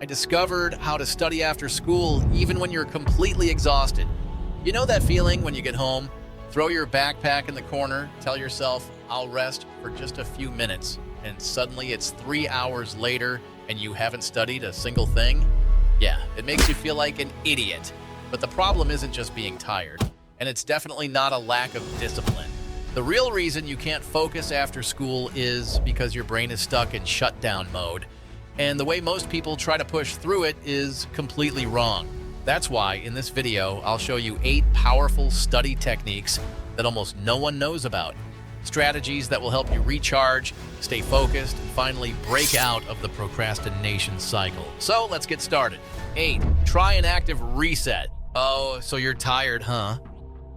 I discovered how to study after school even when you're completely exhausted. You know that feeling when you get home, throw your backpack in the corner, tell yourself, I'll rest for just a few minutes, and suddenly it's 3 hours later and you haven't studied a single thing? Yeah, it makes you feel like an idiot. But the problem isn't just being tired, and it's definitely not a lack of discipline. The real reason you can't focus after school is because your brain is stuck in shutdown mode. And the way most people try to push through it is completely wrong. That's why in this video, I'll show you 8 powerful study techniques that almost no one knows about. Strategies that will help you recharge, stay focused, and finally break out of the procrastination cycle. So let's get started. 8. Try an active reset. Oh, so you're tired, huh?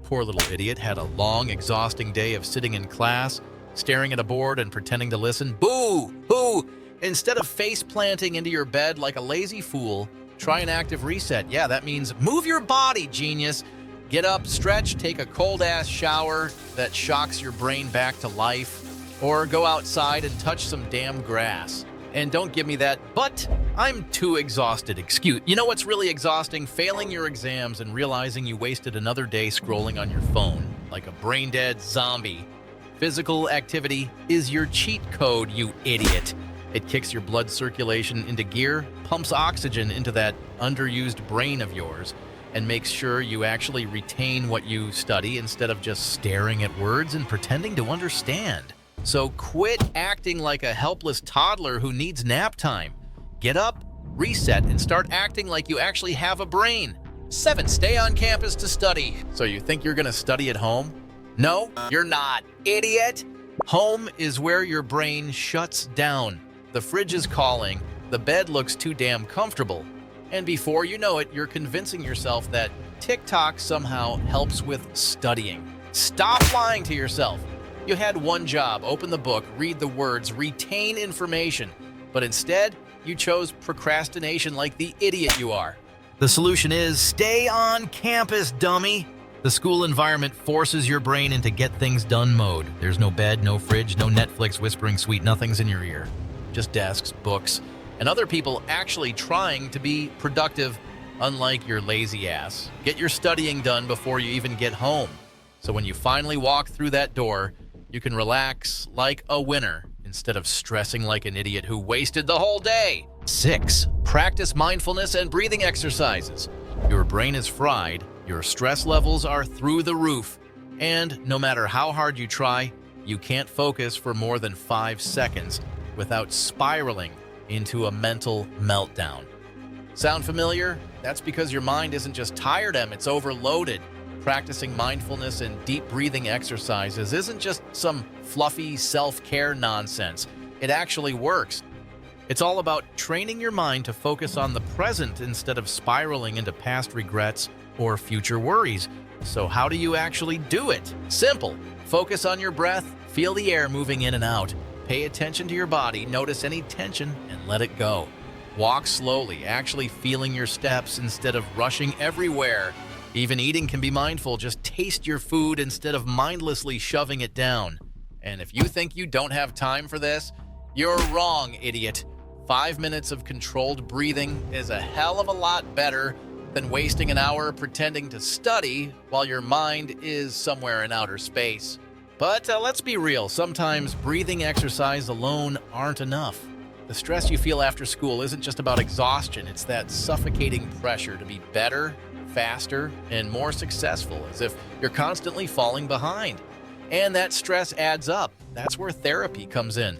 Poor little idiot had a long, exhausting day of sitting in class, staring at a board and pretending to listen. Boo! Boo! Instead of face planting into your bed like a lazy fool, try an active reset. Yeah, that means move your body, genius. Get up, stretch, take a cold-ass shower that shocks your brain back to life, or go outside and touch some damn grass. And don't give me that, but I'm too exhausted excuse. You know what's really exhausting? Failing your exams and realizing you wasted another day scrolling on your phone like a brain-dead zombie. Physical activity is your cheat code, you idiot. It kicks your blood circulation into gear, pumps oxygen into that underused brain of yours, and makes sure you actually retain what you study instead of just staring at words and pretending to understand. So quit acting like a helpless toddler who needs nap time. Get up, reset, and start acting like you actually have a brain. 7. Stay on campus to study. So you think you're gonna study at home? No, you're not, idiot. Home is where your brain shuts down. The fridge is calling, the bed looks too damn comfortable, and before you know it, you're convincing yourself that TikTok somehow helps with studying. Stop lying to yourself. You had one job: open the book, read the words, retain information. But instead, you chose procrastination like the idiot you are. The solution is stay on campus, dummy. The school environment forces your brain into get things done mode. There's no bed, no fridge, no Netflix whispering sweet nothings in your ear. Just desks, books, and other people actually trying to be productive, unlike your lazy ass. Get your studying done before you even get home. So when you finally walk through that door, you can relax like a winner instead of stressing like an idiot who wasted the whole day. 6. Practice mindfulness and breathing exercises. Your brain is fried, your stress levels are through the roof, and no matter how hard you try, you can't focus for more than 5 seconds without spiraling into a mental meltdown. Sound familiar? That's because your mind isn't just tired, it's overloaded. Practicing mindfulness and deep breathing exercises isn't just some fluffy self-care nonsense. It actually works. It's all about training your mind to focus on the present instead of spiraling into past regrets or future worries. So how do you actually do it? Simple. Focus on your breath, feel the air moving in and out. Pay attention to your body, notice any tension, and let it go. Walk slowly, actually feeling your steps instead of rushing everywhere. Even eating can be mindful. Just taste your food instead of mindlessly shoving it down. And if you think you don't have time for this, you're wrong, idiot. 5 minutes of controlled breathing is a hell of a lot better than wasting an hour pretending to study while your mind is somewhere in outer space. But let's be real, sometimes breathing exercise alone aren't enough. The stress you feel after school isn't just about exhaustion, it's that suffocating pressure to be better, faster, and more successful, as if you're constantly falling behind. And that stress adds up. That's where therapy comes in.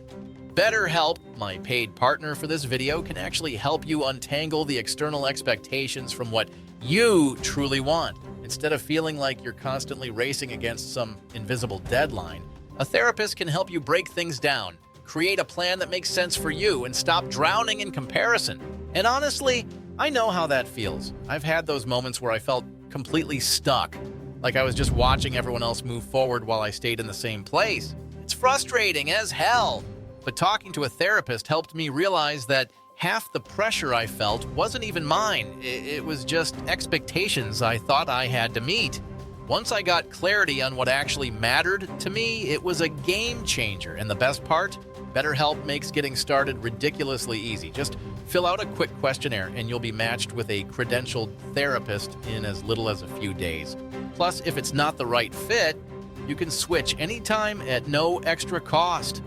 BetterHelp, my paid partner for this video, can actually help you untangle the external expectations from what you truly want. Instead of feeling like you're constantly racing against some invisible deadline, a therapist can help you break things down, create a plan that makes sense for you, and stop drowning in comparison. And honestly, I know how that feels. I've had those moments where I felt completely stuck, like I was just watching everyone else move forward while I stayed in the same place. It's frustrating as hell. But talking to a therapist helped me realize that half the pressure I felt wasn't even mine. It was just expectations I thought I had to meet. Once I got clarity on what actually mattered to me, it was a game changer. And the best part? BetterHelp makes getting started ridiculously easy. Just fill out a quick questionnaire and you'll be matched with a credentialed therapist in as little as a few days. Plus, if it's not the right fit, you can switch anytime at no extra cost.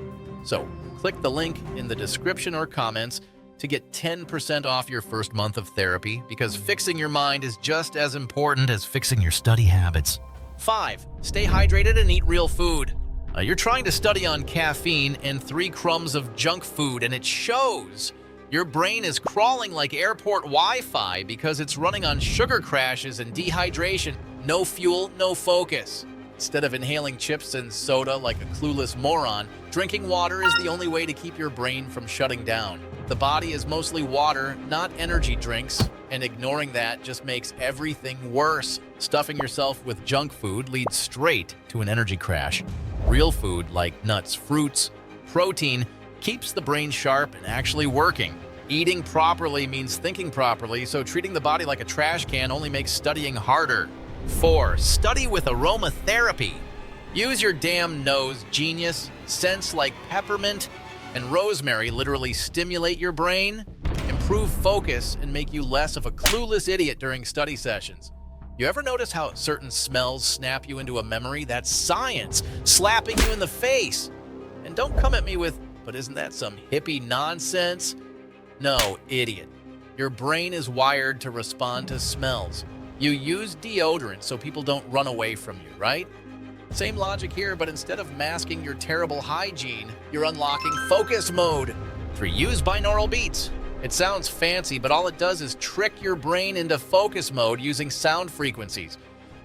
So, click the link in the description or comments to get 10% off your first month of therapy, because fixing your mind is just as important as fixing your study habits. 5. Stay hydrated and eat real food. You're trying to study on caffeine and 3 crumbs of junk food, and it shows. Your brain is crawling like airport Wi-Fi because it's running on sugar crashes and dehydration. No fuel, no focus. Instead of inhaling chips and soda like a clueless moron, drinking water is the only way to keep your brain from shutting down. The body is mostly water, not energy drinks, and ignoring that just makes everything worse. Stuffing yourself with junk food leads straight to an energy crash. Real food like nuts, fruits, protein keeps the brain sharp and actually working. Eating properly means thinking properly, so treating the body like a trash can only makes studying harder. 4. Study with aromatherapy. Use your damn nose, genius. Scents like peppermint and rosemary literally stimulate your brain, improve focus, and make you less of a clueless idiot during study sessions. You ever notice how certain smells snap you into a memory? That's science slapping you in the face. And don't come at me with, but isn't that some hippie nonsense? No, idiot. Your brain is wired to respond to smells. You use deodorant so people don't run away from you, right? Same logic here, but instead of masking your terrible hygiene, you're unlocking focus mode. 3. Use binaural beats. It sounds fancy, but all it does is trick your brain into focus mode using sound frequencies.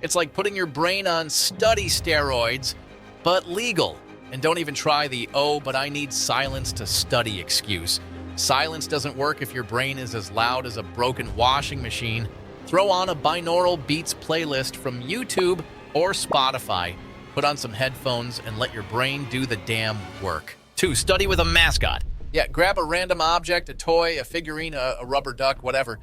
It's like putting your brain on study steroids, but legal. And don't even try the, oh, but I need silence to study excuse. Silence doesn't work if your brain is as loud as a broken washing machine. Throw on a binaural beats playlist from YouTube or Spotify. Put on some headphones and let your brain do the damn work. 2. Study with a mascot. Yeah, grab a random object, a toy, a figurine, a rubber duck, whatever,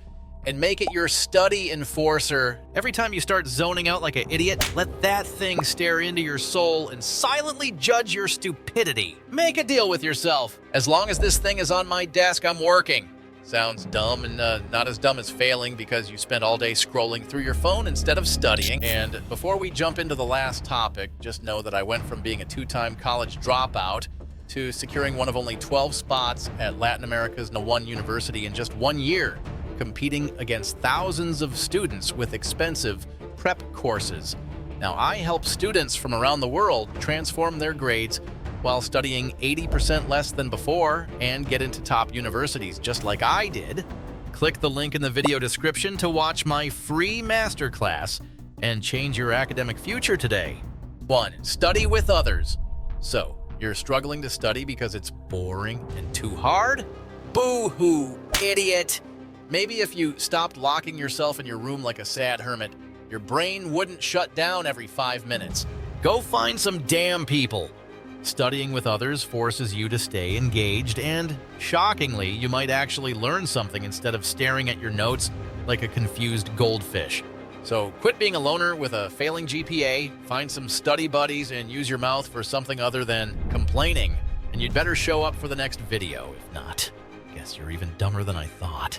and make it your study enforcer. Every time you start zoning out like an idiot, let that thing stare into your soul and silently judge your stupidity. Make a deal with yourself. As long as this thing is on my desk, I'm working. Sounds dumb, and not as dumb as failing because you spent all day scrolling through your phone instead of studying. And before we jump into the last topic, just know that I went from being a 2-time college dropout to securing one of only 12 spots at Latin America's #1 university in just 1 year, competing against thousands of students with expensive prep courses. Now, I help students from around the world transform their grades while studying 80% less than before and get into top universities just like I did. Click the link in the video description to watch my free masterclass and change your academic future today. 1. Study with others. So, you're struggling to study because it's boring and too hard? Boo-hoo, idiot! Maybe if you stopped locking yourself in your room like a sad hermit, your brain wouldn't shut down every 5 minutes. Go find some damn people. Studying with others forces you to stay engaged, and, shockingly, you might actually learn something instead of staring at your notes like a confused goldfish. So quit being a loner with a failing GPA, find some study buddies, and use your mouth for something other than complaining. And you'd better show up for the next video. If not, guess you're even dumber than I thought.